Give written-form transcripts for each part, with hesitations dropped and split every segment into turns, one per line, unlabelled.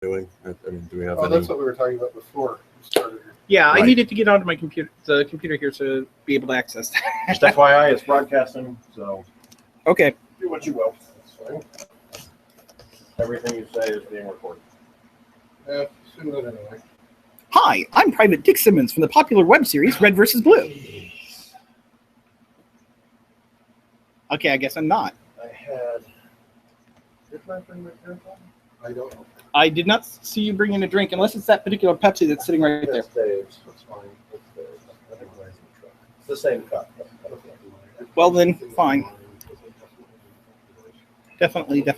doing? I mean, do we have
Oh,
any?
that's what we were talking about before we started here.
Yeah,
Right.
I needed to get onto my computer, the computer here, to be able to access that.
Just FYI, it's broadcasting, so
Okay.
do what you will.
That's fine.
Everything you say is being recorded.
Yeah, soon that anyway.
Hi, I'm Private Dick Simmons from the popular web series Red vs. Blue. Okay, I guess I'm not.
I had. Did I bring my drink on?
I don't know.
I did not see you bring in a drink, unless it's that particular Pepsi that's sitting right there.
That's Dave's. That's fine. That's Dave's. I think mine's in the truck. It's the same cup.
Well then, fine. Definitely.
I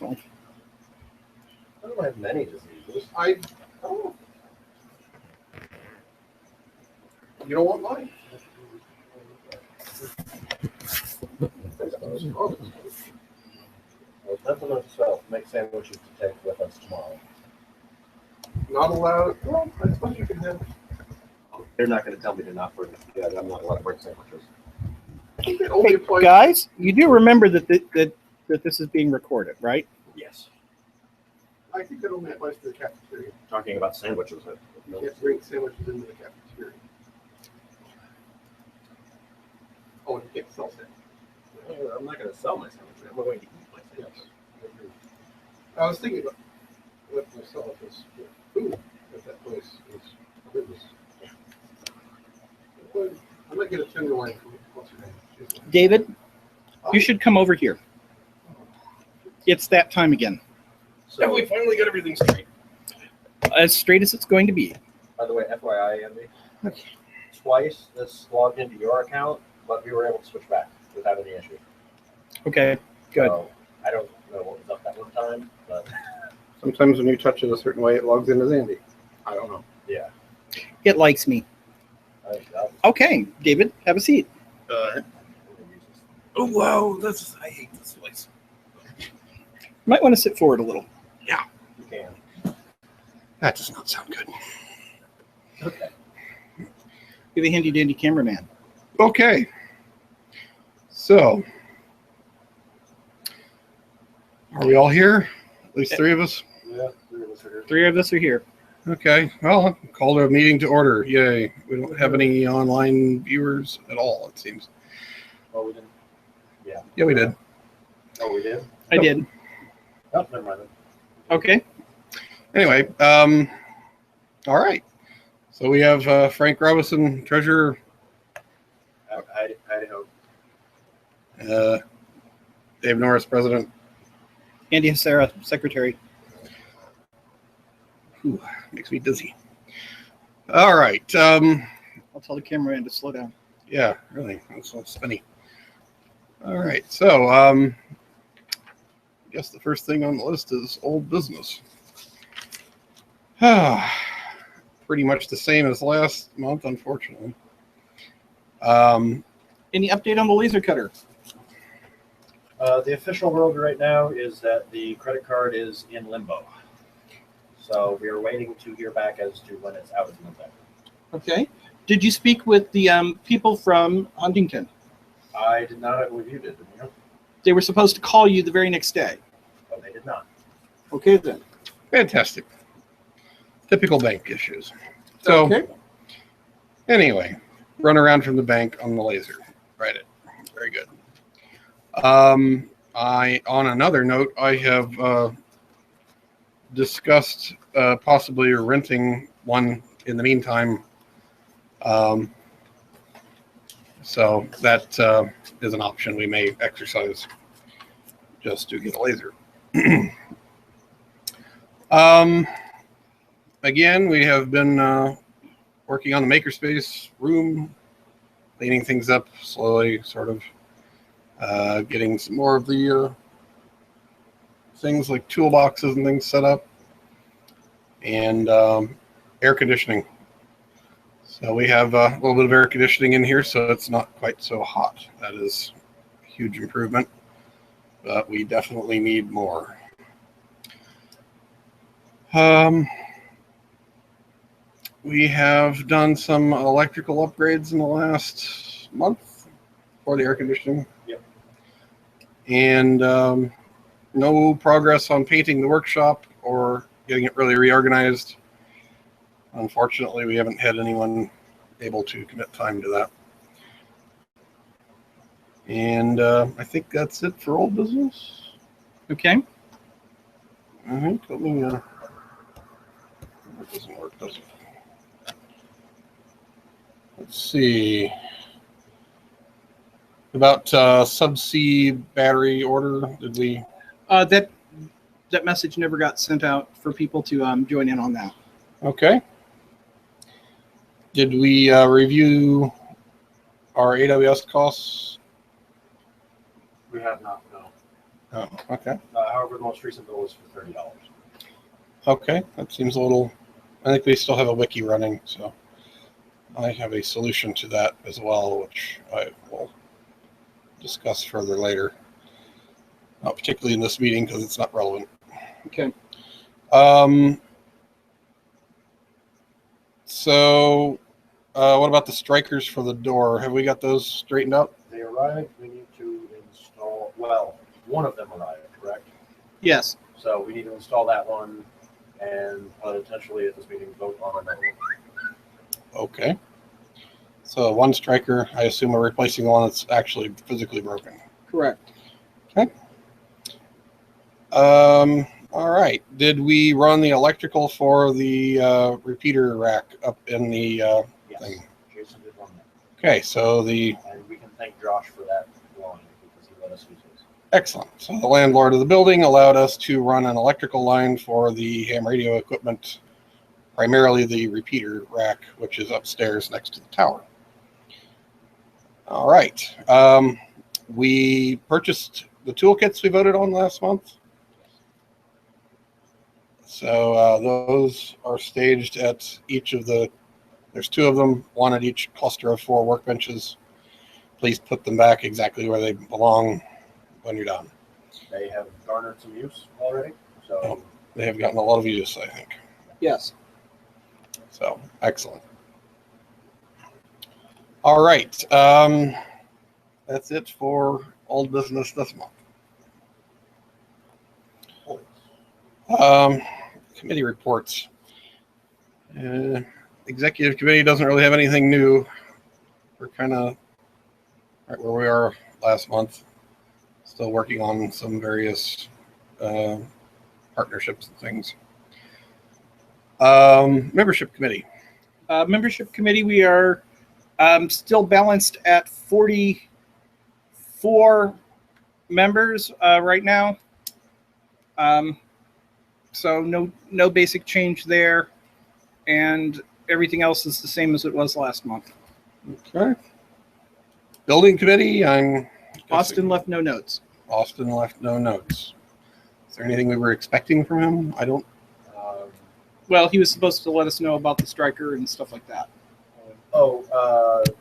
don't have many diseases.
I don't know. You don't want mine?
Well, nothing myself. Make sandwiches to take with us tomorrow.
Not allowed. Well, I suppose you can have.
They're not going to tell me to not bring. Yeah, I'm not allowed to bring sandwiches.
It only
Hey,
applies.
guys, you do remember that that this is being recorded, right?
Yes.
I think that only applies to the cafeteria.
Talking about sandwiches.
You can't bring sandwiches into the cafeteria. Oh, you can't sell sandwiches.
I'm not going to sell my sandwiches. I'm going to eat my sandwiches.
I was thinking about what myself is food at that place is goodness. I might get a tenderloin from what's her name?
David, you should come over here. It's that time again.
So,
we finally got everything straight.
As straight as it's going to be.
by the way, FYI, Andy,
Okay.
twice this logged into your account, but we were able to switch back without any issue.
Okay, good.
So, I don't know what was up that one time, but
Sometimes when you touch it a certain way, it logs in as Andy. I don't know.
yeah.
It likes me.
I
Okay, David, have a seat.
Oh wow, I hate this place.
You might want to sit forward a little.
you can.
That does not sound good.
Okay.
Be the handy dandy cameraman.
Okay. So, are we all here? At least three of us?
Yeah, three of us are here.
Three of us are here.
Okay. Well, call a meeting to order. Yay. We don't have any online viewers at all, it seems.
Oh, we didn't. Yeah.
Yeah, we did.
Oh, we did?
I did.
Oh, never mind.
Okay.
Anyway, all right. So we have Frank Robinson, treasurer,
Idaho.
Dave Norris, president.
Andy Hasara, secretary.
Ooh, makes me dizzy. All right.
I'll tell the cameraman to slow down.
Yeah, really. That's so spinny. All right. So, I guess the first thing on the list is old business. Pretty much the same as last month, unfortunately.
Any update on the laser cutter?
The official world right now is that the credit card is in limbo. So we are waiting to hear back as to when it's out of limbo.
Okay. Did you speak with the people from Huntington?
I did not, I believe you did, didn't you?
They were supposed to call you the very next day.
But they did not.
Okay, then.
Fantastic. Typical bank issues. So,
Okay.
anyway, run around from the bank on the laser. Right it. Very good. On another note, I have discussed possibly renting one in the meantime. So that is an option we may exercise just to get a laser. Again, we have been working on the makerspace room, cleaning things up slowly, sort of getting some more of the things like toolboxes and things set up, and air conditioning. So we have a little bit of air conditioning in here, so it's not quite so hot. That is a huge improvement, but we definitely need more. We have done some electrical upgrades in the last month for the air conditioning.
Yep.
And no progress on painting the workshop or getting it really reorganized. Unfortunately, we haven't had anyone able to commit time to that. And I think that's it for old business.
Okay.
I think. Let me. It doesn't work, does it? Let's see. About subsea battery order. Did we?
That message never got sent out for people to join in on that.
Okay. Did we review our AWS costs?
We have not, no.
Oh, okay.
However, the most recent bill was for $30.
Okay, that seems a little. I think we still have a wiki running, so I have a solution to that as well, which I will discuss further later. Not particularly in this meeting because it's not relevant.
Okay.
So, what about the strikers for the door? Have we got those straightened out?
They arrived. We need to install. Well, one of them arrived, correct?
Yes.
So we need to install that one, and potentially at this meeting vote on another one.
Okay. So one striker, I assume we're replacing the one that's actually physically broken.
Correct.
Okay. All right. Did we run the electrical for the repeater rack up in the
Yes.
thing?
Jason did run that,
Okay. So the
and we can thank Josh for that line because he let us use his.
excellent. So the landlord of the building allowed us to run an electrical line for the ham radio equipment, primarily the repeater rack, which is upstairs next to the tower. All right. We purchased the toolkits we voted on last month. So those are staged at each of the, there's two of them, one at each cluster of 4 workbenches. Please put them back exactly where they belong when you're done.
They have garnered some use already, so
They have gotten a lot of use, I think.
Yes.
So, excellent. All right. That's it for old business this month. Committee reports. Executive committee doesn't really have anything new. We're kind of right where we are last month. Still working on some various partnerships and things. Membership committee.
Membership committee, we are still balanced at 44 members right now. So no basic change there, and everything else is the same as it was last month.
Okay. Building committee,
Austin left no notes.
Austin left no notes. Is there anything we were expecting from him? I don't.
Well, he was supposed to let us know about the striker and stuff like that.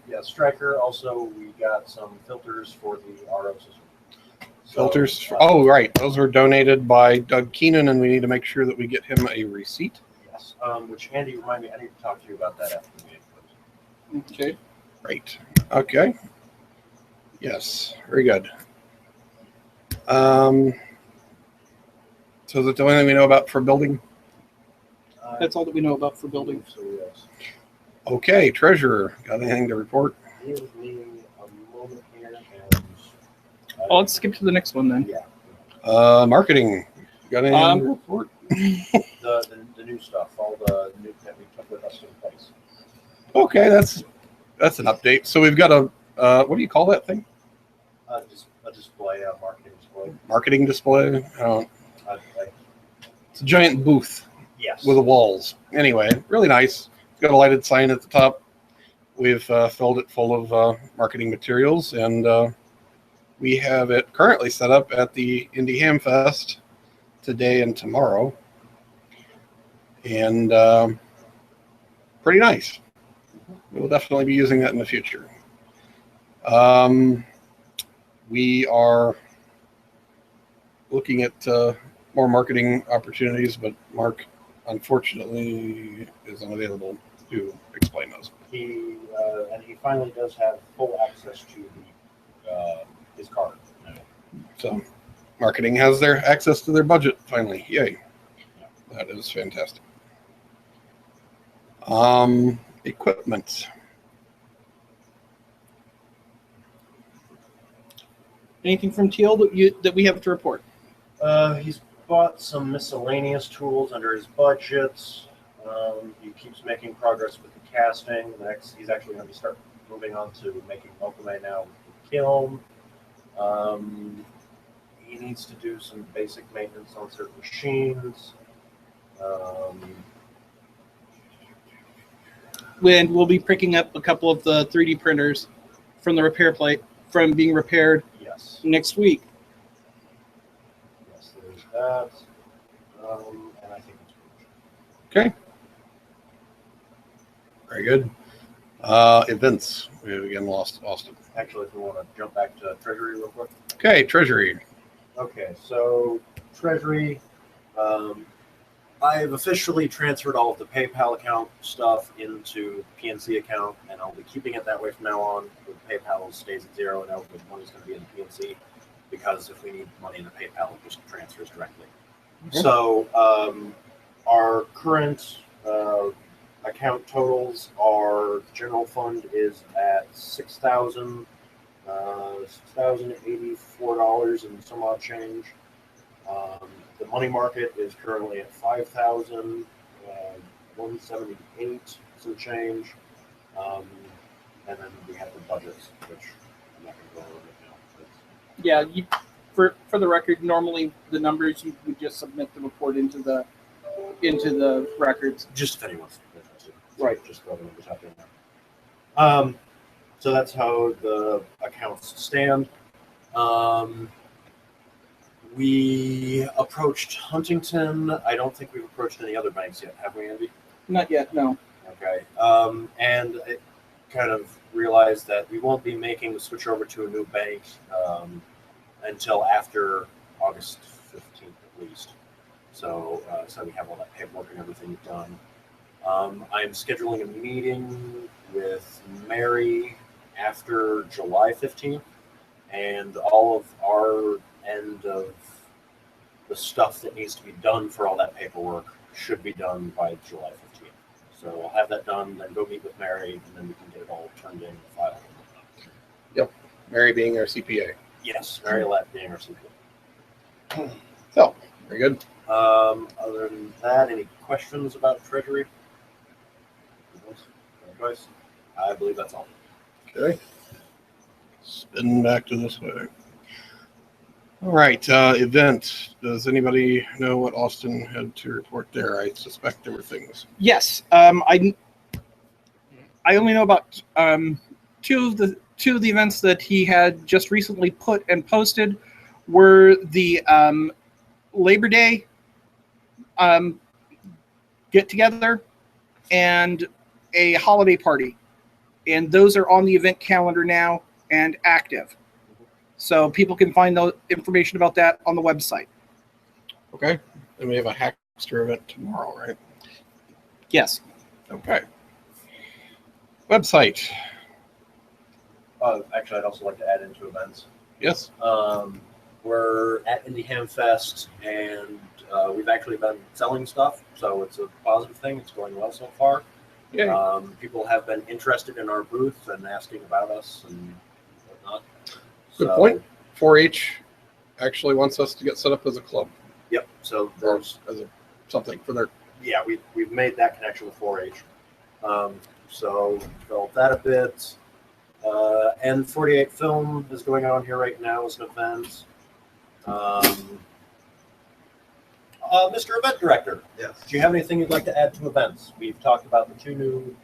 Yeah, striker. Also, we got some filters for the RO system.
Filters. Oh, right. Those were donated by Doug Keenan, and we need to make sure that we get him a receipt.
Yes. Which, Andy, remind me, I need to talk to you about that after the meeting.
Okay.
Great. Okay. Yes. Very good. So is it the only thing we know about for building?
That's all that we know about for building.
So, yes.
Okay. Treasurer, got anything to report?
Give me a moment here.
Oh, let's skip to the next one then.
Yeah.
Marketing, got anything to report?
The new stuff, all the new that we took with us in place.
Okay, that's an update. So we've got a what do you call that thing?
Just a display, a marketing display.
Marketing display. It's a giant booth
Yes.
with the walls. Anyway, really nice. It's got a lighted sign at the top. We've filled it full of marketing materials, and we have it currently set up at the Indy Ham Fest today and tomorrow, and pretty nice. We'll definitely be using that in the future. We are looking at more marketing opportunities, but Mark, unfortunately, is unavailable to explain those.
He finally does have full access to his card.
So marketing has their access to their budget finally. Yay. That is fantastic. Equipment.
Anything from Teal that we have to report?
He's bought some miscellaneous tools under his budget. He keeps making progress with the casting. He's actually going to start moving on to making mokume now with the kiln. He needs to do some basic maintenance on certain machines.
And we'll be picking up a couple of the 3D printers from the repair plate from being repaired
Yes.
next week.
Yes, there's that. And I think it's
Okay. Very good. Events. We have again lost Austin.
actually, if we want to jump back to Treasury real quick.
Okay, Treasury.
Okay, so Treasury, I've officially transferred all of the PayPal account stuff into PNC account, and I'll be keeping it that way from now on. The PayPal stays at zero, and the money's going to be in the PNC, because if we need money in the PayPal, it just transfers directly.
Mhm.
So our current account totals are: general fund is at $6,084 and some odd change. The money market is currently at 5,178 some change. And then we have the budgets, which I'm not going to go over right now.
Yeah, for the record, normally the numbers you would just submit the report into the records.
Just if anyone's interested.
Right.
Just throw the numbers out there now. So that's how the accounts stand. We approached Huntington. I don't think we've approached any other banks yet, have we, Andy?
Not yet, no.
Okay. And I kind of realized that we won't be making the switch over to a new bank until after August 15th at least. So we have all that paperwork and everything done. I'm scheduling a meeting with Mary after July 15th, and all of our end of the stuff that needs to be done for all that paperwork should be done by July 15th. So I'll have that done, then go meet with Mary, and then we can get it all turned in and filed.
Mary being our CPA.
Yes, Mary Lett being our CPA.
So, very good.
Other than that, any questions about Treasury? Advice? I believe that's all.
Okay. Spin back to this way. All right. Event. Does anybody know what Austin had to report there? I suspect there were things.
Yes, I only know about two of the events that he had just recently put and posted were the Labor Day get together and a holiday party, and those are on the event calendar now and active. So people can find the information about that on the website.
Okay. And we have a Hackster event tomorrow, right?
Yes.
Okay. Website.
Actually, I'd also like to add into events.
Yes.
We're at Indie Ham Fest, and we've actually been selling stuff, so it's a positive thing. It's going well so far.
Yeah.
People have been interested in our booth and asking about us and whatnot.
Good
So,
point. 4-H actually wants us to get set up as a club.
Yep. So
Or
there's
as a something for their.
yeah, we've made that connection with 4-H. So developed that a bit. And 48 Film is going on here right now as an event. Mr. Event Director,
Yes.
do you have anything you'd like to add to events? We've talked about the 2 new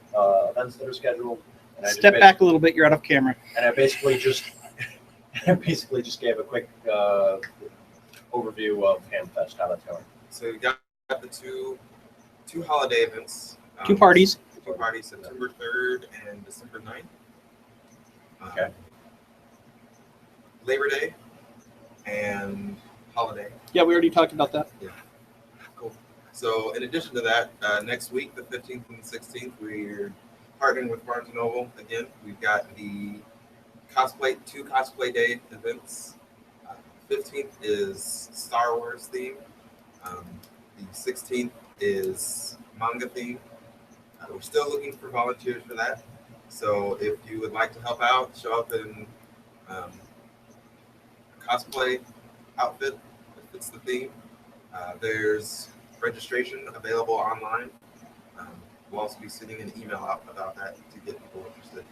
events that are scheduled. And I just
Step back a little bit. You're out of camera.
And I basically just gave a quick overview of Hamfest, how that's going.
So we got the two holiday events.
2 parties.
2 parties, September 3rd and December 9th.
Okay.
Labor Day and holiday.
Yeah, we already talked about that.
Cool. So in addition to that, next week, the 15th and 16th, we're partnering with Barnes & Noble again. We've got the two cosplay day events. 15th is Star Wars theme. The 16th is manga theme. We're still looking for volunteers for that. So if you would like to help out, show up in a cosplay outfit if it's the theme. There's registration available online. We'll also be sending an email out about that to get people interested.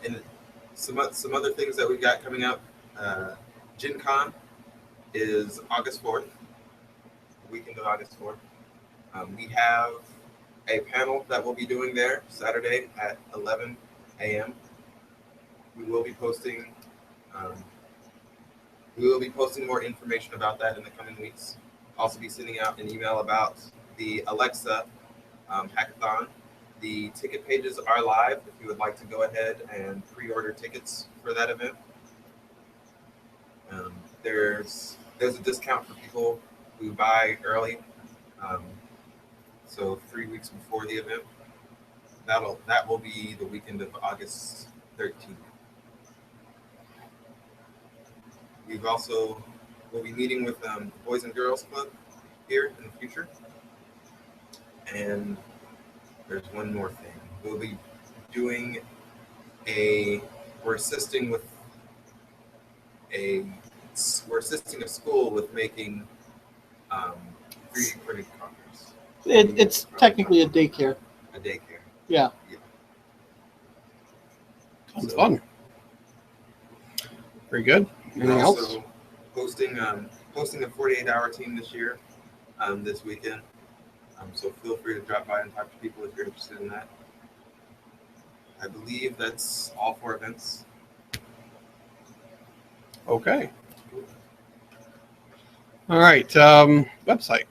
And some other things that we've got coming up. Gen Con is August 4th, the weekend of August 4th. We have a panel that we'll be doing there Saturday at 11 a.m. We will be posting more information about that in the coming weeks. Also be sending out an email about the Alexa hackathon. The ticket pages are live if you would like to go ahead and pre-order tickets for that event. There's a discount for people who buy early, so 3 weeks before the event. That will be the weekend of August 13th. We'll be meeting with Boys and Girls Club here in the future. And there's one more thing. We'll be doing we're assisting a school with making 3D printed copies.
It's technically a daycare.
A daycare.
Yeah.
Sounds fun. Very good.
We're
Anything else?
also hosting a 48-hour team this year, this weekend. So feel free to drop by and talk to people if you're interested in that. I believe that's all for events.
Okay. All right. Website.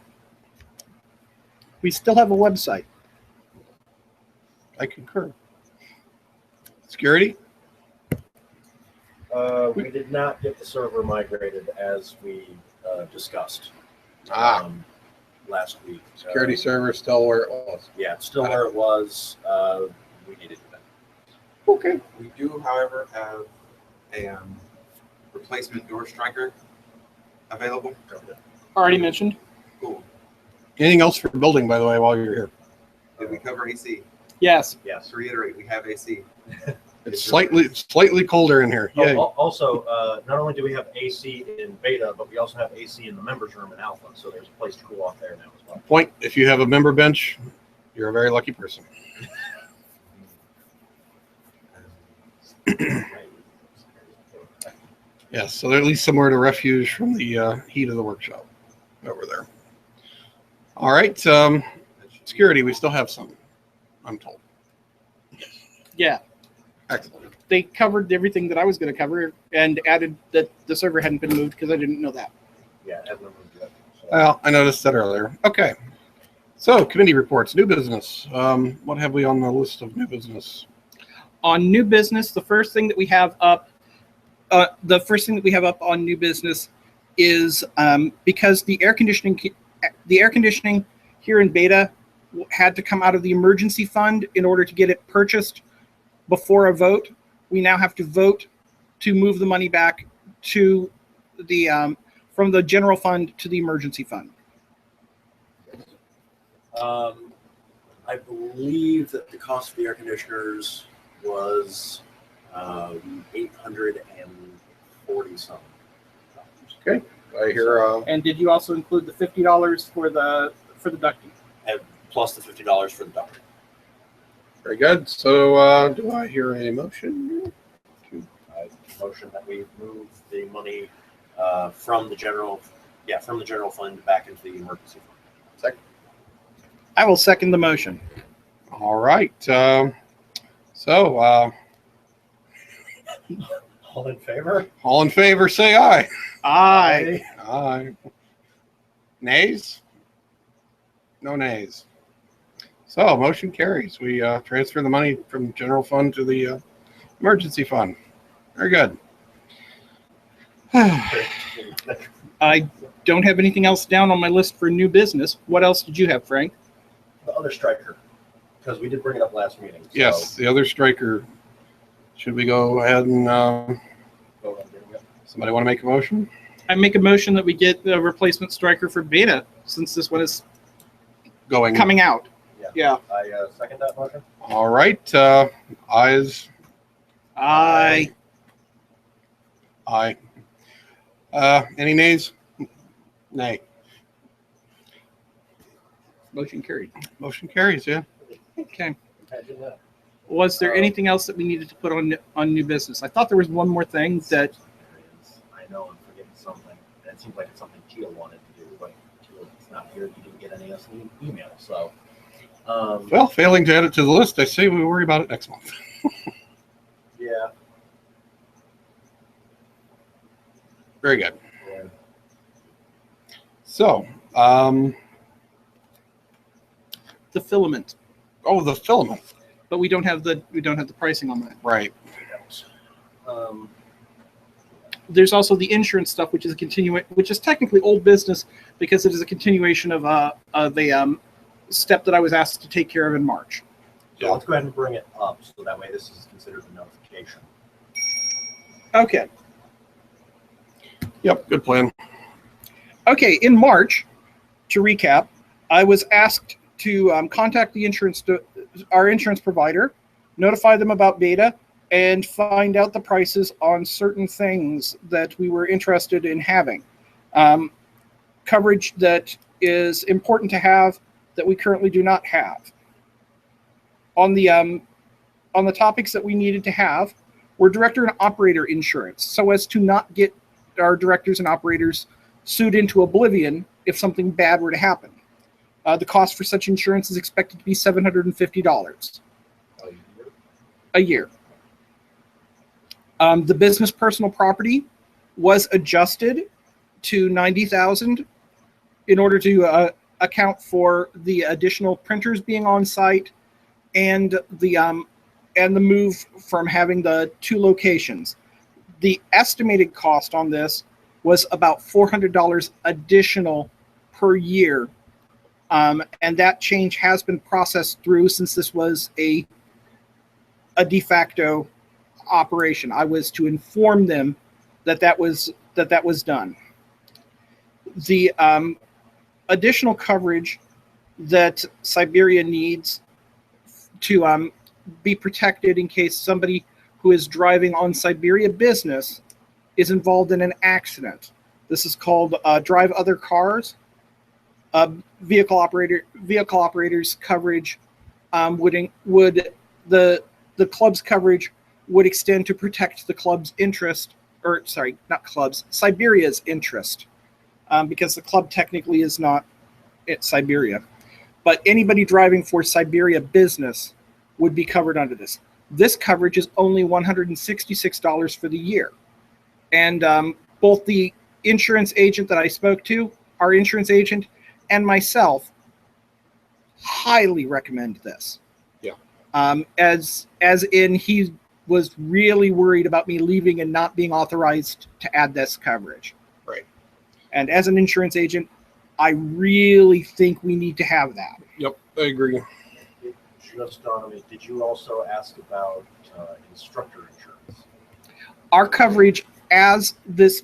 We still have a website.
I concur. Security.
We did not get the server migrated as we discussed last week.
Security server still where it was.
Yeah, it's still where it was. We needed that.
Okay.
We do, however, have a replacement door striker available.
Already mentioned.
Cool.
Anything else for building, by the way, while you're here?
Did we cover AC?
Yes.
Yes.
To reiterate, we have AC.
It's slightly colder in here. Yeah.
Also, not only do we have AC in beta, but we also have AC in the members room in alpha. So there's a place to cool off there now as well.
Point: if you have a member bench, you're a very lucky person. Yes, so there's at least somewhere to refuge from the heat of the workshop over there. All right, security. We still have some, I'm told.
Yeah.
Excellent.
They covered everything that I was going to cover and added that the server hadn't been moved because I didn't know that.
Yeah, Edna moved it. So.
Well, I noticed that earlier. Okay. So, committee reports, new business. What have we on the list of new business?
On new business, the first thing that we have up on new business is because the air conditioning here in beta had to come out of the emergency fund in order to get it purchased before a vote. We now have to vote to move the money back to the from the general fund to the emergency fund.
I believe that the cost of the air conditioners was $840 something.
Okay. I hear.
And did you also include the $50 for the ducting?
And plus the $50 for the doctor.
Very good. So, do I hear a motion?
Motion that we move the money from the general fund back into the emergency fund.
Second.
I will second the motion.
All right.
All in favor?
All in favor, say aye.
Aye.
Aye. Nays? No nays. So, motion carries. We transfer the money from general fund to the emergency fund. Very good.
I don't have anything else down on my list for new business. What else did you have, Frank?
The other striker, because we did bring it up last meeting. So
Yes, the other striker. Should we go ahead and
vote on getting it.
somebody want to make a motion?
I make a motion that we get the replacement striker for beta since this one is
Going.
coming out.
Yeah.
Yeah.
I second that motion.
All right. Ayes.
Aye.
Aye. Any nays? Nay.
Motion carried.
Motion carries. Yeah.
Okay.
Imagine that.
Was there anything else that we needed to put on new business? I thought there was one more thing that
I know I'm forgetting something. That seems like it's something Teal wanted to do, but Teal is not here. He didn't get any of us email. So,
Well, failing to add it to the list, I say we worry about it next month.
Yeah.
Very good.
Yeah.
So,
the filament,
the filament.
but we don't have the pricing on that.
Right.
There's also the insurance stuff, which is technically old business because it is a continuation of a step that I was asked to take care of in March.
So let's go ahead and bring it up so that way this is considered a notification.
Okay.
Yep. Good plan.
Okay. In March, to recap, I was asked to contact our insurance provider, notify them about beta, and find out the prices on certain things that we were interested in having. Coverage that is important to have that we currently do not have. On the topics that we needed to have were director and operator insurance, so as to not get our directors and operators sued into oblivion if something bad were to happen. The cost for such insurance is expected to be $750 a year. The business personal property was adjusted to $90,000 in order to account for the additional printers being on site and the move from having the 2 locations. The estimated cost on this was about $400 additional per year, and that change has been processed through since this was a de facto operation. I was to inform them that was done. The additional coverage that Cyberia needs to be protected in case somebody who is driving on Cyberia business is involved in an accident. This is called drive other cars. Vehicle operators coverage would the club's coverage would extend to protect the club's interest, or sorry, not clubs, Cyberia's interest, because the club technically is not at Cyberia. But anybody driving for Cyberia business would be covered under this. This coverage is only $166 for the year. And both the insurance agent that I spoke to, our insurance agent, and myself highly recommend this.
Yeah.
As in he was really worried about me leaving and not being authorized to add this coverage.
Right.
And as an insurance agent, I really think we need to have that.
Yep. I agree.
Just on me, did you also ask about instructor insurance?
Our coverage as this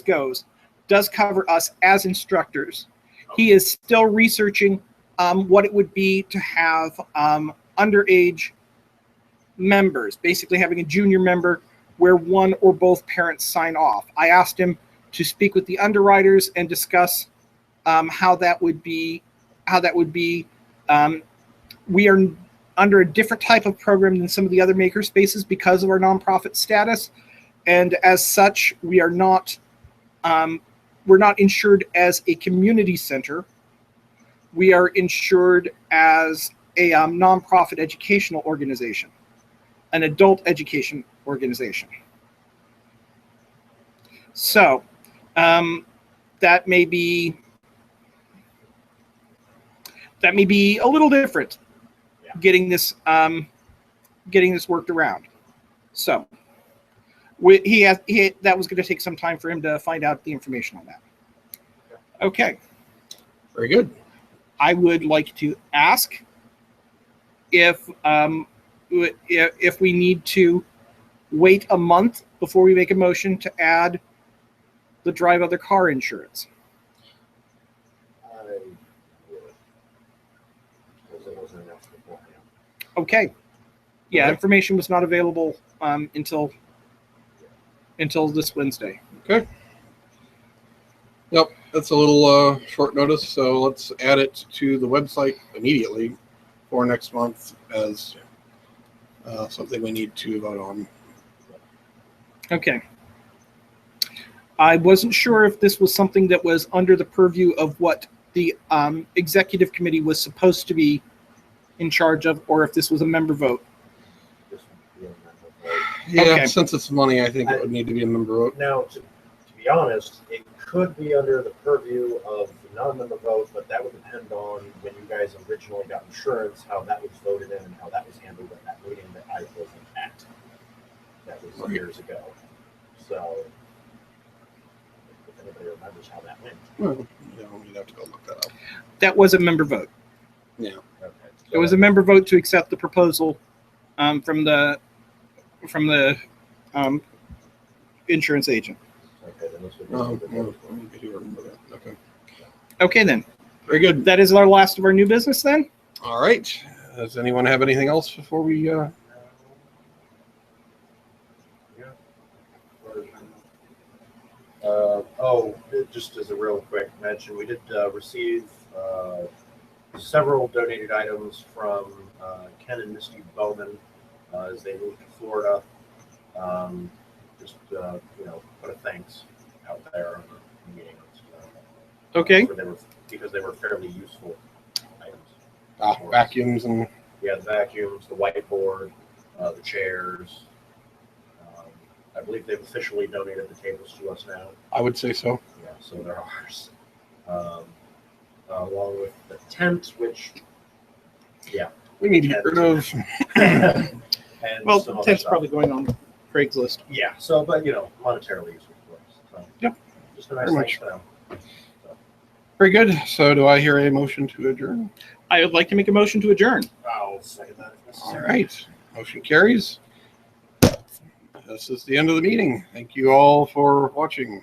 goes does cover us as instructors. He is still researching what it would be to have underage members, basically having a junior member where one or both parents sign off. I asked him to speak with the underwriters and discuss how that would be. We are under a different type of program than some of the other maker spaces because of our nonprofit status, and as such, we're not insured as a community center. We are insured as a nonprofit educational organization, an adult education organization. So that may be a little different. Getting this worked around. So that was going to take some time for him to find out the information on that. Okay.
Very good.
I would like to ask if we need to wait a month before we make a motion to add the drive other car insurance?
I would. Because it wasn't enough beforehand.
Okay. Yeah,
Okay.
information was not available until this Wednesday.
Okay. Yep, that's a little short notice, so let's add it to the website immediately for next month as something we need to vote on.
Okay. I wasn't sure if this was something that was under the purview of what the executive committee was supposed to be in charge of, or if this was a member vote.
This would be a member vote.
Yeah,
Okay.
since it's money, I think it would need to be a member vote.
Now, to be honest, it could be under the purview of the non-member vote, but that would depend on when you guys originally got insurance, how that was voted in and how that was handled at that meeting that I wasn't at. That was
Right.
years ago. So, if anybody remembers how that went.
Well, you'd have to go look that up.
That was a member vote.
Yeah.
Okay.
It was a member vote to accept the proposal from the insurance agent.
Okay, then this would be a
Oh,
member vote.
I do remember that. Okay.
Okay, then.
Very good.
That is our last of our new business, then?
All right. Does anyone have anything else before we?
Just as a real quick mention, we did receive several donated items from Ken and Misty Bowman as they moved to Florida. Put a thanks out there on the meeting.
Okay.
Because they were fairly useful items.
Vacuums and
Yeah, the vacuums, the whiteboard, the chairs. I believe they've officially donated the tables to us now.
I would say so.
Yeah, so they're ours. Along with the tent, which,
We need to get rid of.
and
Well,
some
the
other
tent's
stuff.
probably going on Craigslist.
Yeah, so, but, monetarily useful for us. So,
Yep.
Just a nice
Very
thanks
much.
to them.
Very good. So do I hear a motion to adjourn?
I would like to make a motion to adjourn.
I'll second that if
All
necessary.
right. Motion carries. This is the end of the meeting. Thank you all for watching.